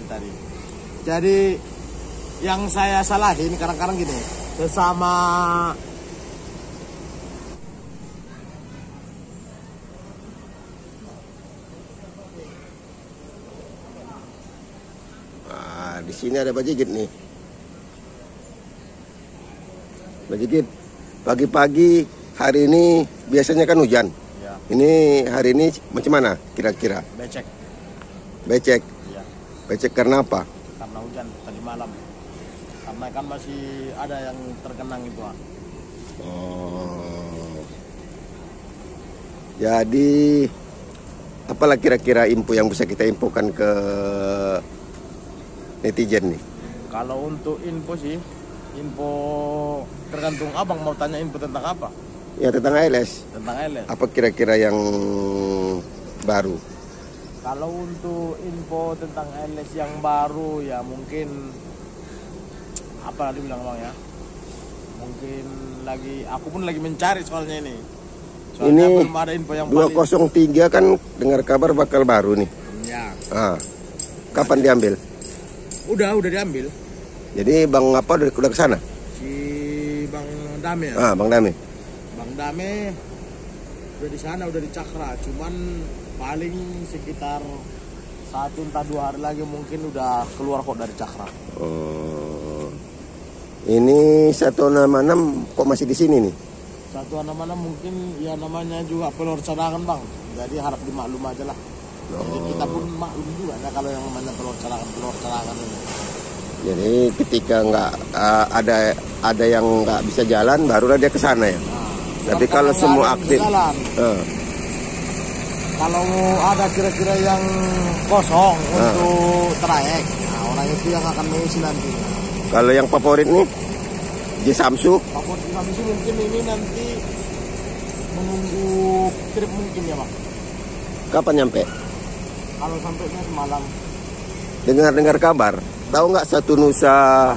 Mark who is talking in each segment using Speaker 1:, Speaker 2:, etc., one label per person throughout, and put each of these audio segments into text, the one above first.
Speaker 1: tadi. Jadi yang saya salahin kadang-kadang gini, sesama
Speaker 2: di sini ada bajigit nih. Bajigit, pagi-pagi hari ini biasanya kan hujan.
Speaker 1: ya,
Speaker 2: Ini hari ini macam mana kira-kira?
Speaker 1: becek.
Speaker 2: Becek.
Speaker 1: Ya,
Speaker 2: Becek karena apa?
Speaker 1: karena hujan tadi malam. Karena kan masih ada yang tergenang itu.
Speaker 2: Oh. Jadi apalah kira-kira info yang bisa kita infokan ke netizen nih?
Speaker 1: Kalau untuk info sih, info tergantung abang mau tanya info tentang apa?
Speaker 2: Ya tentang ALS.
Speaker 1: Tentang ALS.
Speaker 2: Apa kira-kira yang baru?
Speaker 1: Kalau untuk info tentang ALS yang baru ya mungkin apa tadi bilang bang ya? Mungkin aku pun lagi mencari soalnya ini. Soalnya
Speaker 2: Ini
Speaker 1: belum ada info yang valid.
Speaker 2: 203 kan dengar kabar bakal baru nih.
Speaker 1: Ya.
Speaker 2: Kapan diambil?
Speaker 1: Udah diambil.
Speaker 2: Jadi Bang apa udah ke sana?
Speaker 1: Si Bang Dame ya?
Speaker 2: Bang Dami.
Speaker 1: Bang Dame udah di sana, udah di Cakra. Cuman paling sekitar 1 entah 2 hari lagi mungkin udah keluar kok dari Cakra.
Speaker 2: Oh. Ini 166 kok masih di sini nih?
Speaker 1: 166 mungkin ya namanya juga pelor cadangan bang. Jadi harap dimaklum aja lah. Jadi kita pun maklum juga nah, kalau yang namanya pelor cadangan ini.
Speaker 2: Jadi ketika nggak ada yang nggak bisa jalan, barulah dia ke sana ya. Tapi kalau semua aktif,
Speaker 1: kalau ada kira-kira yang kosong untuk trayek, nah orang itu yang akan mengisi nanti.
Speaker 2: Kalau yang favorit nih, di Samsu.
Speaker 1: Favorit di Samsu mungkin ini nanti menunggu trip mungkin ya bang.
Speaker 2: Kapan nyampe?
Speaker 1: Kalau sampainya semalam.
Speaker 2: Dengar kabar, tahu nggak Satu Nusa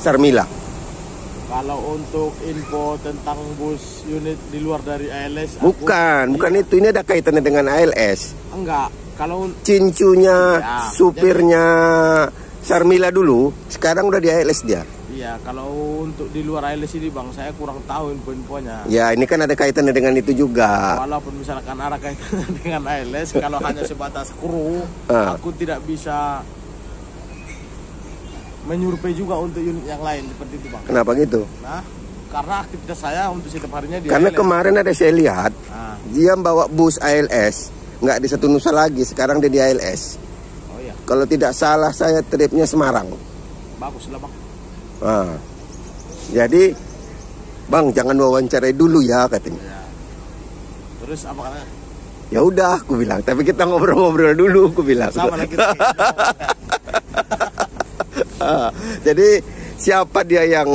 Speaker 2: Sarmila?
Speaker 1: Kalau untuk info tentang bus unit di luar dari ALS,
Speaker 2: Bukan itu. Ini ada kaitannya dengan ALS.
Speaker 1: Enggak. Kalau
Speaker 2: Cincunya,
Speaker 1: ya,
Speaker 2: supirnya Sarmila dulu, sekarang udah di ALS dia.
Speaker 1: iya, kalau untuk di luar ALS ini bang, saya kurang tahu info-infonya.
Speaker 2: Ya, ini kan ada kaitannya dengan itu juga.
Speaker 1: Walaupun misalkan ada kaitannya dengan ALS, kalau hanya sebatas kru, aku tidak bisa menyurvei juga untuk unit yang lain seperti itu bang.
Speaker 2: Kenapa gitu?
Speaker 1: Nah, karena aktivitas saya untuk setiap harinya di
Speaker 2: Karena
Speaker 1: ALS.
Speaker 2: kemarin ada saya lihat, dia bawa bus ALS, nggak di Satu Nusa lagi, sekarang dia di ALS.
Speaker 1: Oh iya.
Speaker 2: Kalau tidak salah saya tripnya Semarang.
Speaker 1: Bagus lah bang.
Speaker 2: Jadi bang jangan wawancarai dulu ya katanya.
Speaker 1: Ya. Terus apa katanya?
Speaker 2: Ya udah, aku bilang. Tapi kita ngobrol-ngobrol dulu, aku bilang.
Speaker 1: Sama lagi.
Speaker 2: Jadi siapa dia yang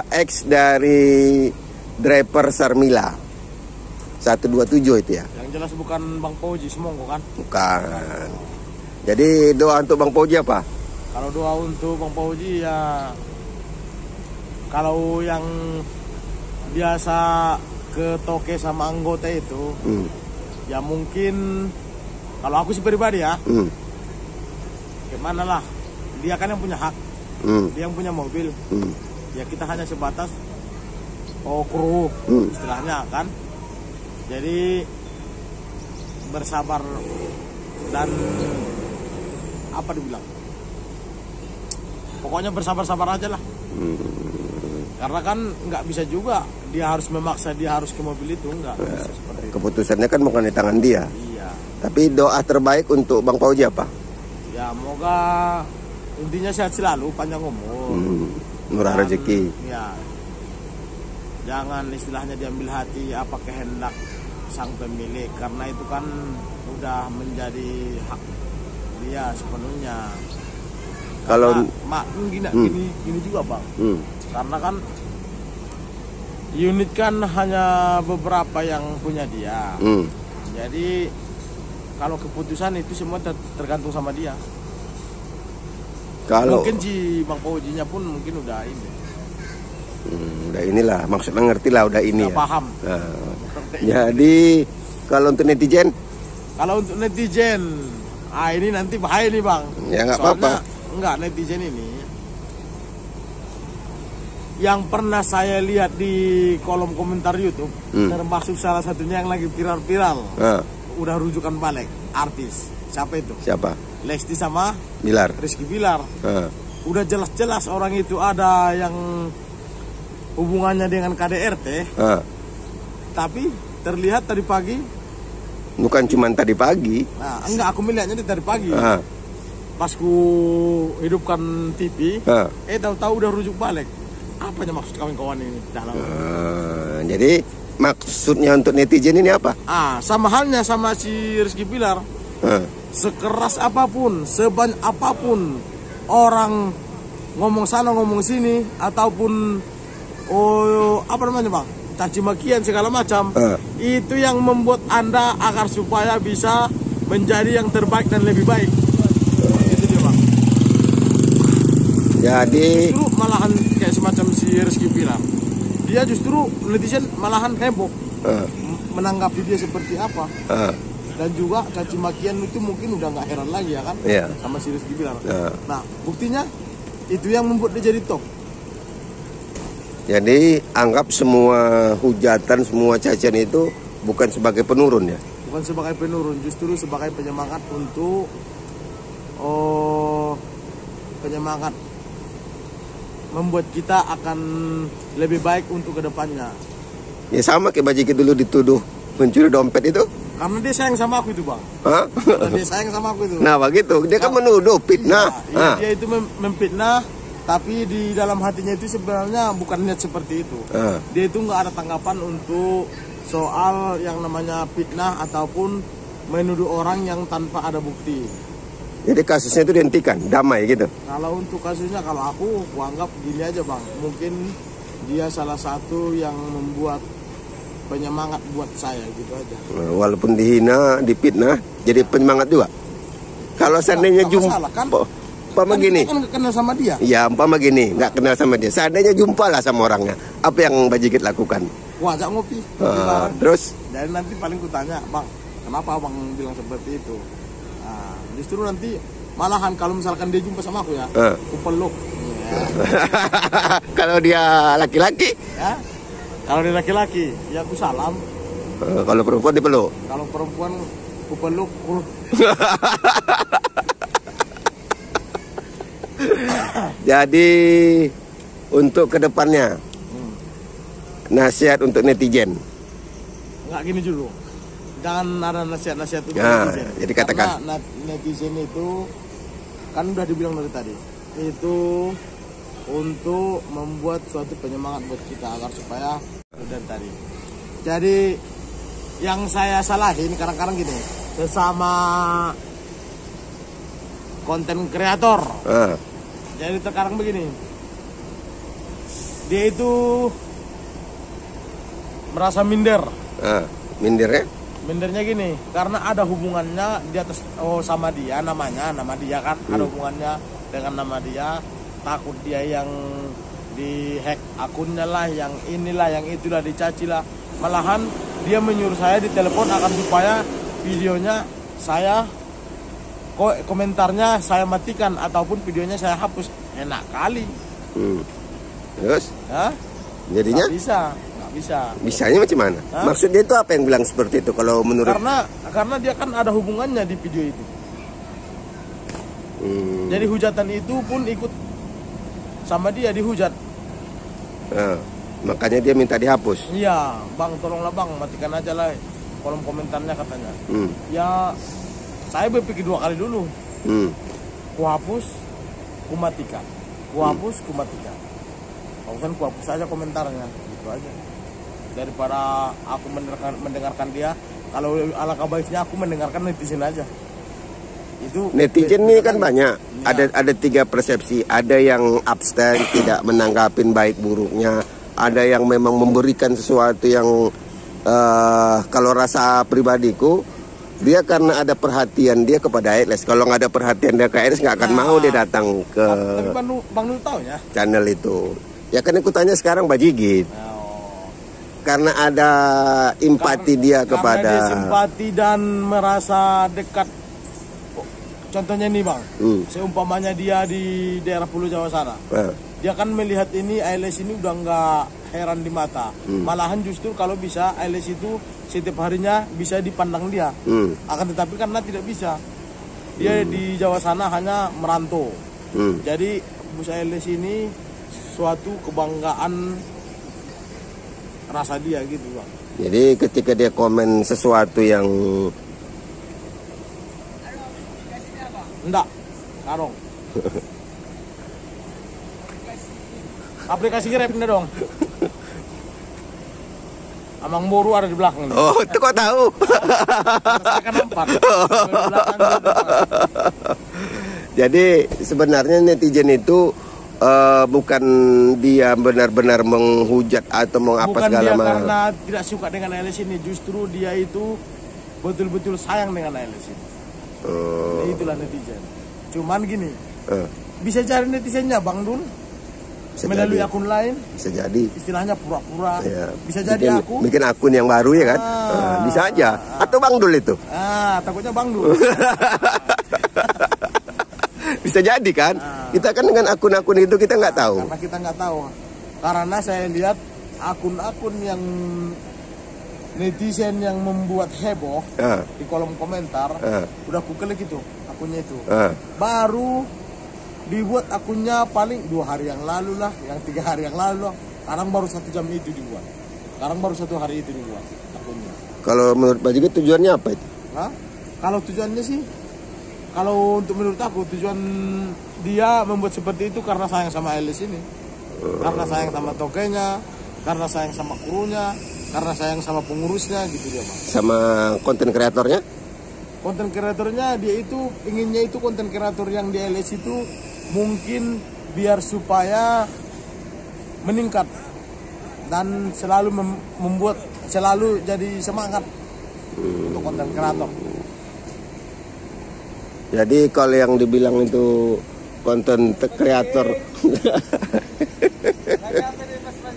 Speaker 2: ex dari driver Sarmila 127 itu ya?
Speaker 1: Yang jelas bukan Bang Fauji Semongko kan?
Speaker 2: Bukan. Jadi doa untuk Bang Fauji apa?
Speaker 1: Kalau doa untuk Bang Fauji ya, kalau yang biasa ke toke sama anggota itu, ya mungkin kalau aku sih pribadi ya, gimana lah, dia kan yang punya hak, dia yang punya mobil, ya kita hanya sebatas kru istilahnya kan, jadi bersabar dan apa dibilang, pokoknya bersabar-sabar aja lah. Karena kan nggak bisa juga dia harus memaksa dia harus ke mobil itu, nggak bisa seperti itu.
Speaker 2: Keputusannya kan bukan di tangan dia.
Speaker 1: Iya.
Speaker 2: Tapi doa terbaik untuk Bang Fauji apa?
Speaker 1: Ya moga intinya sehat selalu, panjang umur,
Speaker 2: murah rezeki.
Speaker 1: Ya. Jangan istilahnya diambil hati apa kehendak sang pemilik, karena itu kan udah menjadi hak dia sepenuhnya.
Speaker 2: Kalau
Speaker 1: gini juga bang, karena kan unit kan hanya beberapa yang punya dia, jadi kalau keputusan itu semua tergantung sama dia.
Speaker 2: Kalau
Speaker 1: mungkin si Bang Faujinya pun mungkin udah ini,
Speaker 2: udah inilah maksudnya ngerti lah udah ini
Speaker 1: udah
Speaker 2: ya.
Speaker 1: paham.
Speaker 2: Jadi kalau untuk netizen
Speaker 1: Ah, ini nanti bahaya nih bang.
Speaker 2: Ya nggak apa-apa.
Speaker 1: Enggak, netizen ini yang pernah saya lihat di kolom komentar YouTube, termasuk salah satunya yang lagi viral-viral, udah rujukan balik artis. Siapa itu?
Speaker 2: Siapa?
Speaker 1: Lesti sama
Speaker 2: Bilar.
Speaker 1: Rizky Bilar. Udah jelas-jelas orang itu ada yang hubungannya dengan KDRT. Tapi terlihat tadi pagi.
Speaker 2: Bukan cuma tadi pagi.
Speaker 1: Nah, enggak, aku melihatnya tadi pagi. Pas ku hidupkan TV, tahu-tahu udah rujuk balik. Apanya maksud kawan-kawan ini dalam?
Speaker 2: Jadi maksudnya untuk netizen ini apa?
Speaker 1: Sama halnya sama si Rizky Bilar. Sekeras apapun, sebanyak apapun orang ngomong sana ngomong sini ataupun apa namanya bang, caci makian segala macam, itu yang membuat Anda agar supaya bisa menjadi yang terbaik dan lebih baik. Itu dia bang.
Speaker 2: Jadi
Speaker 1: justru malahan kayak semacam si Rizky Bilar, dia justru netizen malahan heboh menanggapi dia seperti apa. Dan juga caci makian itu mungkin udah nggak heran lagi ya kan, sama si Rizky Bilar. Nah buktinya itu yang membuat dia jadi top.
Speaker 2: Jadi anggap semua hujatan, semua cacian itu bukan sebagai penurun ya?
Speaker 1: Bukan sebagai penurun, justru sebagai penyemangat untuk penyemangat membuat kita akan lebih baik untuk kedepannya. Ya
Speaker 2: sama kayak Bajiki dulu dituduh mencuri dompet itu.
Speaker 1: Karena dia sayang sama aku itu bang. Dia sayang sama aku itu.
Speaker 2: Nah begitu, dia kan menuduh fitnah.
Speaker 1: Dia itu memfitnah, tapi di dalam hatinya itu sebenarnya bukan niat seperti itu. Dia itu nggak ada tanggapan untuk soal yang namanya fitnah ataupun menuduh orang yang tanpa ada bukti.
Speaker 2: Jadi kasusnya itu dihentikan, damai gitu.
Speaker 1: Kalau untuk kasusnya, kalau aku anggap gini aja bang, mungkin dia salah satu yang membuat penyemangat buat saya gitu aja.
Speaker 2: Walaupun dihina, difitnah, jadi penyemangat juga. Kalau seandainya jumpa,
Speaker 1: kan
Speaker 2: gini,
Speaker 1: kan nggak kenal sama dia.
Speaker 2: Ya, umpama gini, nggak kenal sama dia. Seandainya jumpa lah sama orangnya, apa yang Bajikit lakukan?
Speaker 1: Wah, ajak ngopi.
Speaker 2: Terus?
Speaker 1: Jadi nanti paling kutanya, bang, kenapa abang bilang seperti itu? Nah, justru nanti malahan kalau misalkan dia jumpa sama aku ya, aku peluk.
Speaker 2: Kalau dia laki-laki?
Speaker 1: Ya. Kalau dia laki-laki, ya aku salam.
Speaker 2: Kalau perempuan dipeluk?
Speaker 1: Kalau perempuan, aku peluk.
Speaker 2: Jadi untuk kedepannya, nasihat untuk netizen?
Speaker 1: Nggak gini dulu, jangan ada nasihat-nasihat untuk netizen.
Speaker 2: Jadi katakan.
Speaker 1: Karena netizen itu kan udah dibilang dari tadi, itu untuk membuat suatu penyemangat buat kita agar supaya dan tadi. Jadi yang saya salahin kadang-kadang gini, sesama konten kreator. Jadi sekarang begini, dia itu merasa minder.
Speaker 2: Mindernya?
Speaker 1: Mindernya gini, karena ada hubungannya di atas sama dia, nama dia kan, ada hubungannya dengan nama dia. Takut dia yang di-hack akunnya lah, yang inilah, yang itulah, dicaci lah. Malahan dia menyuruh saya di telepon akan supaya videonya saya, komentarnya saya matikan ataupun videonya saya hapus. Enak kali.
Speaker 2: Terus? Jadinya?
Speaker 1: Nggak bisa.
Speaker 2: Bisanya macam mana? Maksud dia itu apa yang bilang seperti itu kalau menurut?
Speaker 1: Karena dia kan ada hubungannya di video itu. Jadi hujatan itu pun ikut sama dia dihujat.
Speaker 2: Makanya dia minta dihapus.
Speaker 1: Iya, bang, tolonglah bang, matikan aja lah kolom komentarnya katanya. Ya, saya berpikir 2 kali dulu. Ku hapus, ku matikan. Ku hapus, ku matikan. Bagusan ku hapus aja komentarnya, gitu aja. Daripada aku mendengarkan dia, kalau alangkah baiknya aku mendengarkan netizen aja. Itu
Speaker 2: netizen ini kan banyak. Ada 3 persepsi. Ada yang abstain, tidak menanggapin baik buruknya. Ada yang memang memberikan sesuatu yang kalau rasa pribadiku, dia karena ada perhatian dia kepada Aedes. Kalau nggak ada perhatian dia ke Aedes, nggak akan mau dia datang ke
Speaker 1: Bang Nur tahu ya
Speaker 2: channel itu. Ya kan ikutannya sekarang Bajigit. Karena ada empati dia kepada.
Speaker 1: Karena dia simpati dan merasa dekat contohnya nih bang, seumpamanya dia di daerah Pulau Jawa sana, dia kan melihat ini ALS ini udah nggak heran di mata, malahan justru kalau bisa ALS itu setiap harinya bisa dipandang dia, akan tetapi karena tidak bisa, dia di Jawa sana hanya merantau, jadi bus ALS ini suatu kebanggaan rasa dia gitu bang.
Speaker 2: Jadi ketika dia komen sesuatu yang
Speaker 1: enggak, karong. Aplikasi Grab ini dong. Amang Boru ada di belakang.
Speaker 2: Oh, itu kok tahu?
Speaker 1: Saya kan nampak.
Speaker 2: Jadi sebenarnya netizen itu bukan dia benar-benar menghujat atau mengapa segala macam.
Speaker 1: Bukan dia karena tidak suka dengan ALS ini, justru dia itu betul-betul sayang dengan ALS ini. Itulah netizen. Cuman gini, bisa cari netizennya Bang Dul melalui akun lain.
Speaker 2: Bisa jadi.
Speaker 1: Istilahnya pura-pura.
Speaker 2: Ya,
Speaker 1: bisa jadi
Speaker 2: bikin akun yang baru ya kan? Bisa aja. Atau Bang Dul itu?
Speaker 1: Takutnya Bang Dul.
Speaker 2: Bisa jadi kan? Kita kan dengan akun-akun itu kita nggak tahu.
Speaker 1: Karena kita nggak tahu. Karena saya lihat akun-akun yang netizen yang membuat heboh di kolom komentar, udah aku klik itu akunnya itu, baru dibuat akunnya paling 2 hari yang lalu lah, yang 3 hari yang lalu lah. Sekarang baru 1 jam itu dibuat, sekarang baru 1 hari itu dibuat akunnya. Kalau
Speaker 2: menurut Pak Jigit tujuannya apa itu?
Speaker 1: Kalau tujuannya sih, kalau untuk menurut aku tujuan dia membuat seperti itu karena sayang sama ALS ini, karena sayang sama tokenya, karena sayang sama krunya, karena sayang sama pengurusnya gitu dia Bang.
Speaker 2: Sama konten kreatornya?
Speaker 1: Konten kreatornya dia itu inginnya itu konten kreator yang di ALS itu mungkin biar supaya meningkat dan selalu membuat selalu jadi semangat untuk konten kreator.
Speaker 2: Jadi kalau yang dibilang itu konten kreator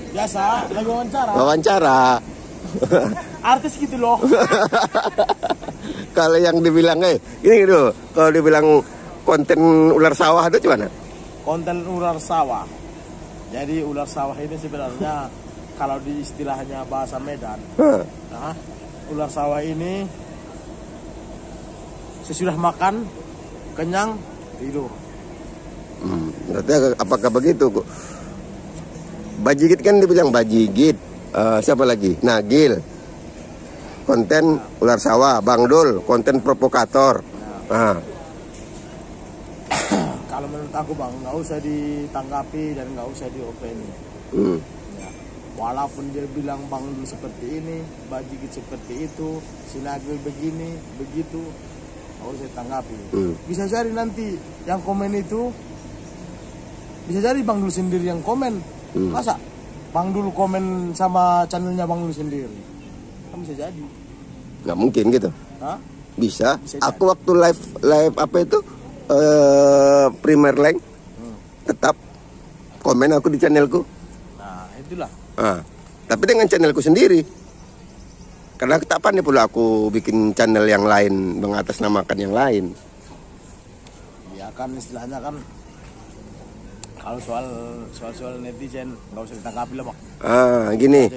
Speaker 1: biasa lagi
Speaker 2: wawancara
Speaker 1: artis gitu loh.
Speaker 2: Kalau yang dibilang ini gitu, kalau dibilang konten ular sawah itu gimana?
Speaker 1: Konten ular sawah. Jadi ular sawah ini sebenarnya kalau di istilahnya bahasa Medan, ular sawah ini sesudah makan kenyang tidur.
Speaker 2: Berarti apakah begitu? Bajigit kan dibilang Bajigit, siapa lagi? Nagil, konten ular sawah. Bang Dul, konten provokator.
Speaker 1: Kalau menurut aku Bang, nggak usah ditanggapi dan nggak usah diopeni. Ya. Walaupun dia bilang Bang Dul seperti ini, Bajigit seperti itu, si Nagil begini, begitu, nggak usah ditanggapi. Bisa jadi nanti yang komen itu, bisa jadi Bang Dul sendiri yang komen. Masa Bang Dul komen sama channelnya Bang Dul sendiri? Kan bisa jadi.
Speaker 2: Nggak mungkin gitu. Bisa. Aku
Speaker 1: jadi.
Speaker 2: Waktu live apa itu Premier League tetap komen aku di channelku.
Speaker 1: Nah itulah.
Speaker 2: Tapi dengan channelku sendiri. Karena tak pandai pula aku bikin channel yang lain mengatasnamakan yang lain.
Speaker 1: Ya kan istilahnya kan. Kalau soal netizen nggak usah ditanggapi lah Bang.
Speaker 2: Gini.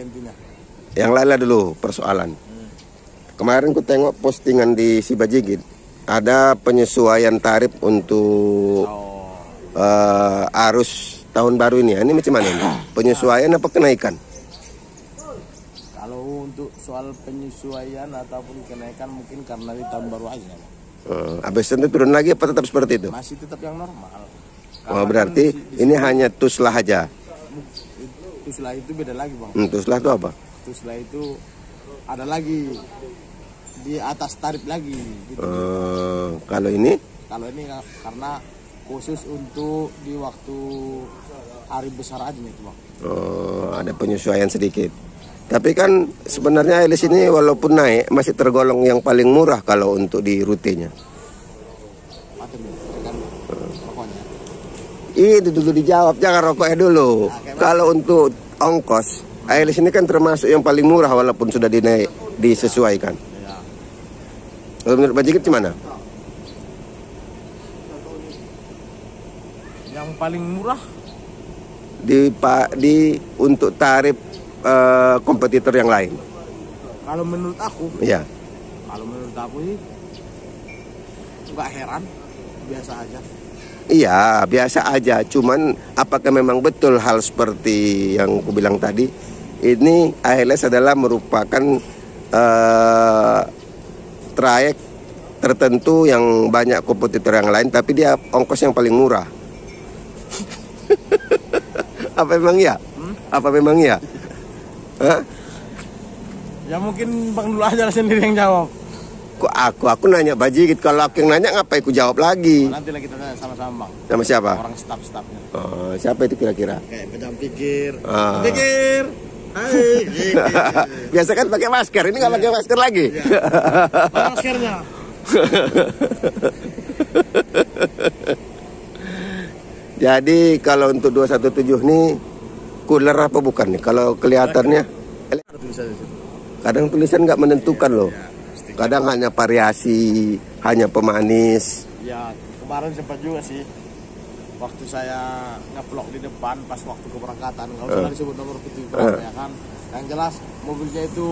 Speaker 2: Yang lain lah dulu persoalan. Kemarin ku tengok postingan di si Bajigit, ada penyesuaian tarif untuk arus tahun baru ini. Ini macam mana ini? Penyesuaian apa kenaikan?
Speaker 1: Kalau untuk soal penyesuaian ataupun kenaikan mungkin karena di tahun baru aja.
Speaker 2: Habis itu turun lagi apa tetap seperti itu?
Speaker 1: Masih tetap yang normal.
Speaker 2: Berarti ini hanya tuslah aja.
Speaker 1: Tuslah itu beda lagi Bang.
Speaker 2: Tuslah itu apa?
Speaker 1: Tuslah itu ada lagi di atas tarif lagi. Gitu.
Speaker 2: Kalau ini?
Speaker 1: Kalau ini karena khusus untuk di waktu hari besar aja nih Bang.
Speaker 2: Ada penyesuaian sedikit. Tapi kan sebenarnya ALS ini walaupun naik masih tergolong yang paling murah kalau untuk di rutenya. Itu dulu dijawab, jangan rokoknya dulu. Kalau untuk ongkos, ALS ini kan termasuk yang paling murah walaupun sudah disesuaikan. Kalau menurut Bajigit gimana?
Speaker 1: Yang paling murah
Speaker 2: untuk tarif kompetitor yang lain.
Speaker 1: kalau menurut aku,
Speaker 2: Iya.
Speaker 1: kalau menurut aku sih nggak heran, biasa aja.
Speaker 2: Iya, biasa aja. Cuman apakah memang betul hal seperti yang aku bilang tadi? Ini ALS adalah merupakan trayek tertentu yang banyak kompetitor yang lain, tapi dia ongkos yang paling murah. Apa memang ya? Apa memang ya? Hah?
Speaker 1: Ya mungkin Bang Dul aja sendiri yang jawab.
Speaker 2: Kok aku nanya Bajigit, kalau aku yang nanya ngapain aku jawab lagi?
Speaker 1: Nanti lah kita tanya sama-sama Bang.
Speaker 2: Sama siapa?
Speaker 1: Orang staff-staffnya.
Speaker 2: Oh, siapa itu kira-kira?
Speaker 1: Kayak pejam pikir.
Speaker 2: Ah.
Speaker 1: Pikir. Hai.
Speaker 2: Biasa kan pakai masker, ini nggak pakai masker lagi.
Speaker 1: Mana maskernya?
Speaker 2: Jadi kalau untuk 217 nih cooler apa bukan nih? Kalau kelihatannya
Speaker 1: Ada tulisan di situ.
Speaker 2: kadang tulisan nggak menentukan loh. Kadang hanya variasi, hanya pemanis.
Speaker 1: Ya kemarin sempat juga sih. Waktu saya ngeplok di depan pas waktu keberangkatan, nggak usah disebut nomor putih berapa ya kan. Yang jelas mobilnya itu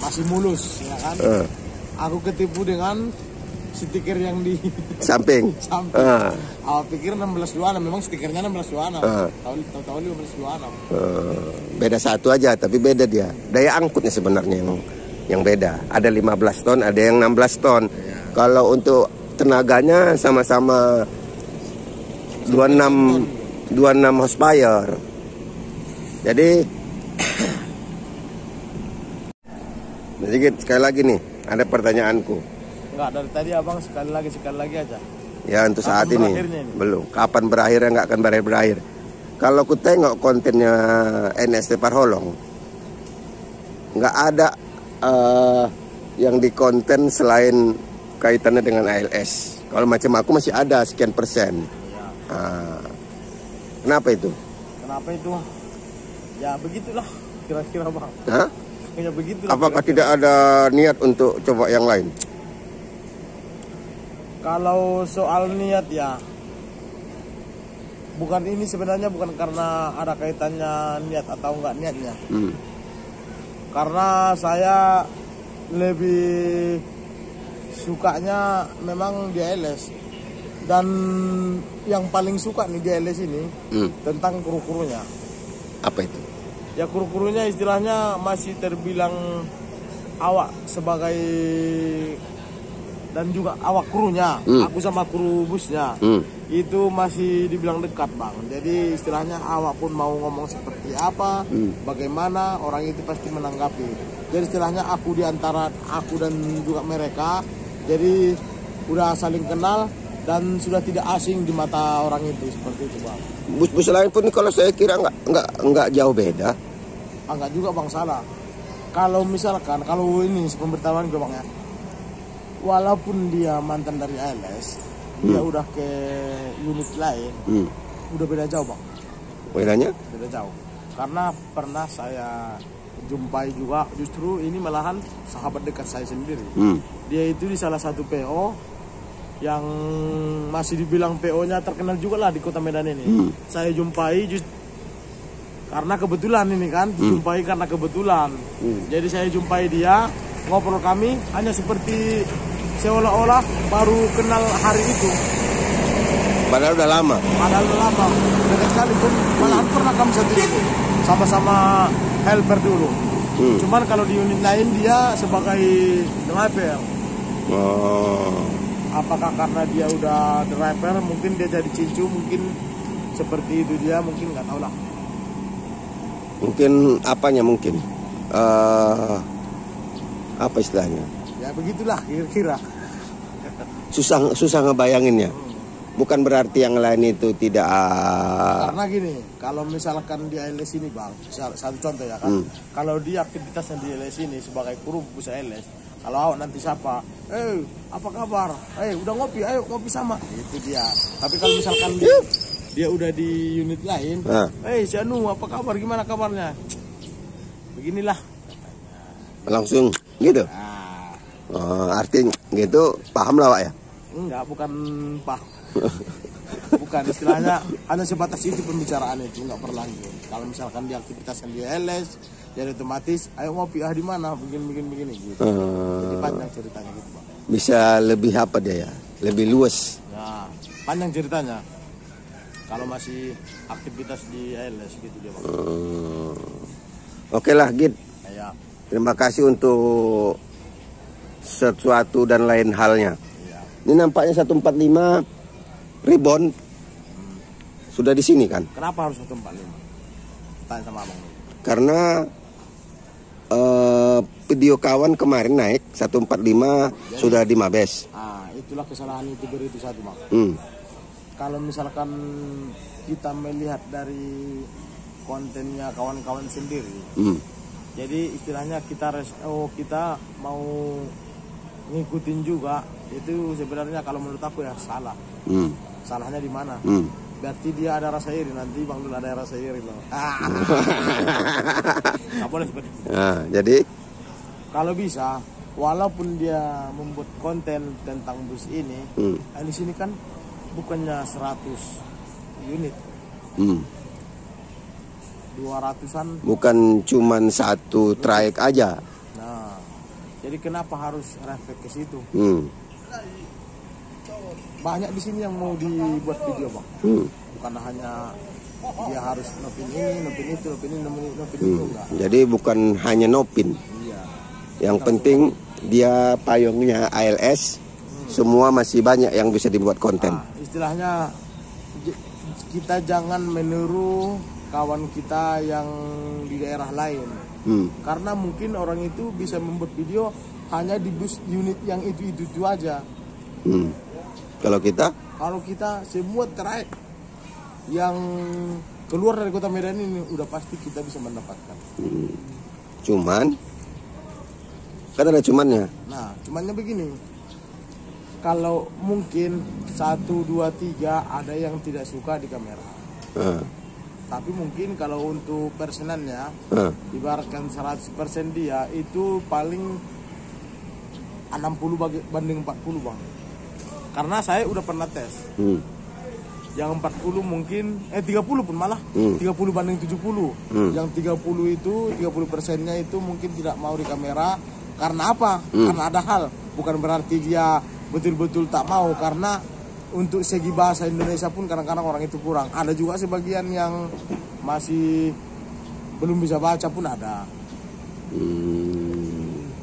Speaker 1: masih mulus ya kan. Aku ketipu dengan stiker yang di
Speaker 2: Samping.
Speaker 1: samping. Awal pikir 1626, memang stikernya 1626. Tahu 1526.
Speaker 2: Beda satu aja, tapi beda dia. Daya angkutnya sebenarnya yang beda. Ada 15 ton, ada yang 16 ton. Kalau untuk tenaganya sama-sama 26 horsepower. Jadi sedikit sekali lagi nih, ada pertanyaanku.
Speaker 1: Enggak, dari tadi abang sekali lagi aja.
Speaker 2: Ya untuk saat ini
Speaker 1: berakhirnya ini?
Speaker 2: belum. Kapan berakhirnya, nggak akan berakhir. Kalau ku tengok kontennya NST Parholong, nggak ada yang di konten selain kaitannya dengan ALS. Kalau macam aku masih ada sekian persen. Kenapa itu?
Speaker 1: Kenapa itu? Ya begitulah kira-kira bang.
Speaker 2: Hah?
Speaker 1: Ya begitulah.
Speaker 2: Apakah tidak ada niat untuk coba yang lain?
Speaker 1: Kalau soal niat ya, bukan ini sebenarnya bukan karena ada kaitannya niat atau enggak niatnya. Karena saya lebih sukanya memang di ALS. Dan yang paling suka nih di ALS ini tentang kru-krunya.
Speaker 2: Apa itu?
Speaker 1: Ya kru-krunya istilahnya masih terbilang awak sebagai dan juga awak krunya, aku sama kru busnya itu masih dibilang dekat bang. Jadi istilahnya awak pun mau ngomong seperti apa, bagaimana orang itu pasti menanggapi. Jadi istilahnya aku diantara aku dan juga mereka, jadi udah saling kenal dan sudah tidak asing di mata orang itu, seperti itu bang.
Speaker 2: Bus-bus lain pun kalau saya kira nggak jauh beda.
Speaker 1: Enggak juga bang, salah. Kalau misalkan kalau ini pemberitahuan gue bang ya, walaupun dia mantan dari ALS, dia udah ke unit lain, udah beda jauh bang.
Speaker 2: Bedanya?
Speaker 1: Beda jauh. Karena pernah saya jumpai juga, justru ini malahan sahabat dekat saya sendiri. Dia itu di salah satu PO yang masih dibilang PO-nya terkenal juga lah di kota Medan ini. Saya jumpai karena kebetulan ini kan, jumpai karena kebetulan. Jadi saya jumpai dia, ngobrol kami hanya seperti seolah-olah baru kenal hari itu.
Speaker 2: Padahal udah lama.
Speaker 1: Padahal udah lama. Dekat sekali pun, malahan pernah kami satu unit, sama-sama helper dulu. Cuman kalau di unit lain dia sebagai driver. Apakah karena dia udah driver, mungkin dia jadi cincu, mungkin seperti itu dia, mungkin nggak tahu lah.
Speaker 2: Mungkin apanya mungkin? Apa istilahnya?
Speaker 1: Ya begitulah kira-kira.
Speaker 2: Susah ngebayanginnya. Bukan berarti yang lain itu tidak.
Speaker 1: Karena gini, kalau misalkan di ALS ini bang, satu contoh ya kan, kalau dia aktivitasnya di ALS ini sebagai kru bus ALS, kalau awak nanti sapa, apa kabar? Udah ngopi, ayo ngopi sama. Itu dia. Tapi kalau misalkan dia udah di unit lain, si Anu, apa kabar? Gimana kabarnya? Beginilah.
Speaker 2: Langsung gitu. Artinya gitu, paham lah Wak ya?
Speaker 1: Enggak, bukan paham. Bukan, istilahnya hanya sebatas itu pembicaraan itu, nggak berlanjut. Kalau misalkan di aktivitas yang di LS, jadi otomatis, ayo mau piah di mana, begini gitu. Jadi panjang ceritanya gitu bang.
Speaker 2: Bisa lebih apa dia ya? Lebih luas.
Speaker 1: Ya, panjang ceritanya. Kalau masih aktivitas di LS gitu dia bang.
Speaker 2: Oke lah Git.
Speaker 1: Ya.
Speaker 2: Terima kasih untuk sesuatu dan lain halnya.
Speaker 1: Ya.
Speaker 2: Ini nampaknya 145 Ribbon sudah di sini kan?
Speaker 1: Kenapa harus 145? Tanya sama abang.
Speaker 2: Karena video kawan kemarin naik 145 jadi, sudah di Mabes.
Speaker 1: Itulah kesalahan YouTuber itu satu bang. Kalau misalkan kita melihat dari kontennya kawan-kawan sendiri, jadi istilahnya kita mau ngikutin juga, itu sebenarnya kalau menurut aku ya salah. Salahnya di mana? Berarti dia ada rasa iri, nanti Bang Dul ada rasa iri loh. Nggak boleh seperti itu.
Speaker 2: Jadi
Speaker 1: kalau bisa, walaupun dia membuat konten tentang bus ini, di sini kan bukannya 100 unit, 200-an. Bukan
Speaker 2: cuman satu trayek aja.
Speaker 1: Nah, jadi kenapa harus refleks ke situ? Banyak di sini yang mau dibuat video bang. Bukan hanya dia harus nopin ini, nopin itu, nopin ini, nopin itu enggak.
Speaker 2: Jadi bukan hanya nopin.
Speaker 1: Iya.
Speaker 2: Yang penting dia payungnya ALS, semua masih banyak yang bisa dibuat konten.
Speaker 1: Istilahnya kita jangan meniru kawan kita yang di daerah lain. Karena mungkin orang itu bisa membuat video hanya di bus unit yang itu aja.
Speaker 2: Kalau
Speaker 1: kita semua trayek yang keluar dari kota Medan ini udah pasti kita bisa mendapatkan.
Speaker 2: Cuman kan ada cumannya.
Speaker 1: Nah, cumannya begini. Kalau mungkin 1, 2, 3 ada yang tidak suka di kamera. Tapi mungkin kalau untuk persenannya, ibaratkan 100% dia itu paling 60 banding 40 bang. Karena saya udah pernah tes. Yang 40 mungkin 30 pun malah 30 banding 70. Yang 30 itu 30%-nya itu mungkin tidak mau di kamera. Karena apa? Karena ada hal. Bukan berarti dia betul-betul tak mau, karena untuk segi bahasa Indonesia pun kadang-kadang orang itu kurang. Ada juga sebagian yang masih belum bisa baca pun ada.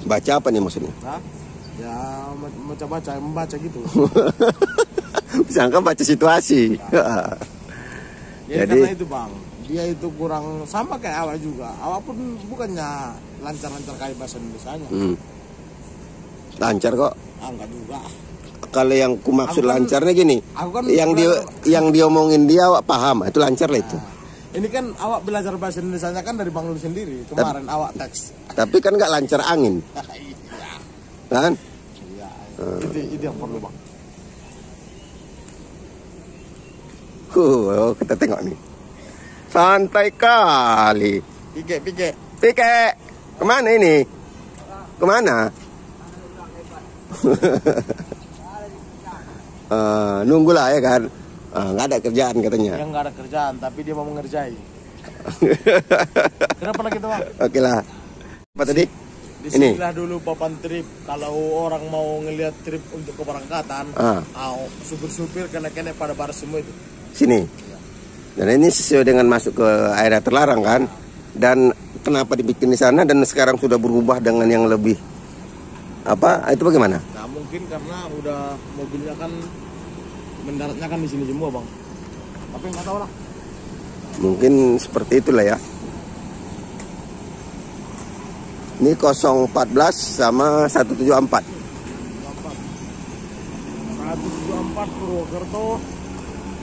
Speaker 2: Baca apa nih maksudnya?
Speaker 1: Hah? Ya membaca gitu.
Speaker 2: Sangka baca situasi.
Speaker 1: Jadi karena itu bang, dia itu kurang, sama kayak awak juga. Awak pun bukannya lancar-lancar kayak bahasa Indonesianya.
Speaker 2: Lancar kok.
Speaker 1: Enggak juga.
Speaker 2: Kalau yang ku maksud lancarnya gini,
Speaker 1: kan
Speaker 2: yang diomongin dia awak paham, itu lancar lah itu.
Speaker 1: Ini kan awak belajar bahasa Indonesianya kan dari Bang Lul sendiri. Kemarin awak teks.
Speaker 2: Tapi kan nggak lancar angin. Kan?
Speaker 1: Iya. Itu yang perlu bang.
Speaker 2: Kita tengok nih. Santai kali. Pike. Kemana ini? Kemana? Nunggulah ya kan. Nggak ada kerjaan katanya.
Speaker 1: Yang nggak ada kerjaan, tapi dia mau mengerjai. Kenapa lagi tuh bang?
Speaker 2: Oke lah. Apa tadi?
Speaker 1: Disinilah dulu papan trip. Kalau orang mau ngelihat trip untuk keberangkatan, supir-supir kena-kena pada baris semua itu.
Speaker 2: Sini. Dan ini sesuai dengan masuk ke area terlarang kan. Dan kenapa dibikin di sana dan sekarang sudah berubah dengan yang lebih apa? Itu bagaimana?
Speaker 1: Nah mungkin karena udah mobilnya kan mendaratnya kan di sini semua bang. Tapi nggak tahu lah.
Speaker 2: Mungkin seperti itulah ya. Ini 014 sama 174.
Speaker 1: 174 Purwokerto.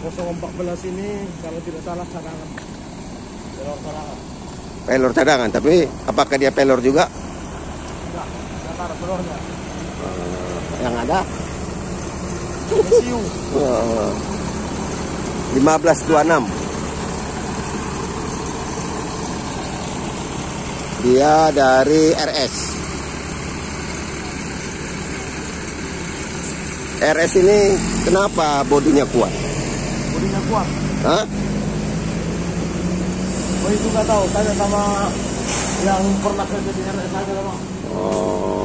Speaker 1: 014 ini kalau tidak salah cadangan.
Speaker 2: Pelor cadangan, tapi apakah dia pelor juga?
Speaker 1: Enggak ada pelornya.
Speaker 2: Yang ada?
Speaker 1: MSU.
Speaker 2: 1526. Dia dari RS. RS ini kenapa bodinya kuat?
Speaker 1: Lobinya kuat.
Speaker 2: Hah?
Speaker 1: Oh itu nggak tahu, tanya sama yang pernah kerja di RS aja, Bang.
Speaker 2: Oh.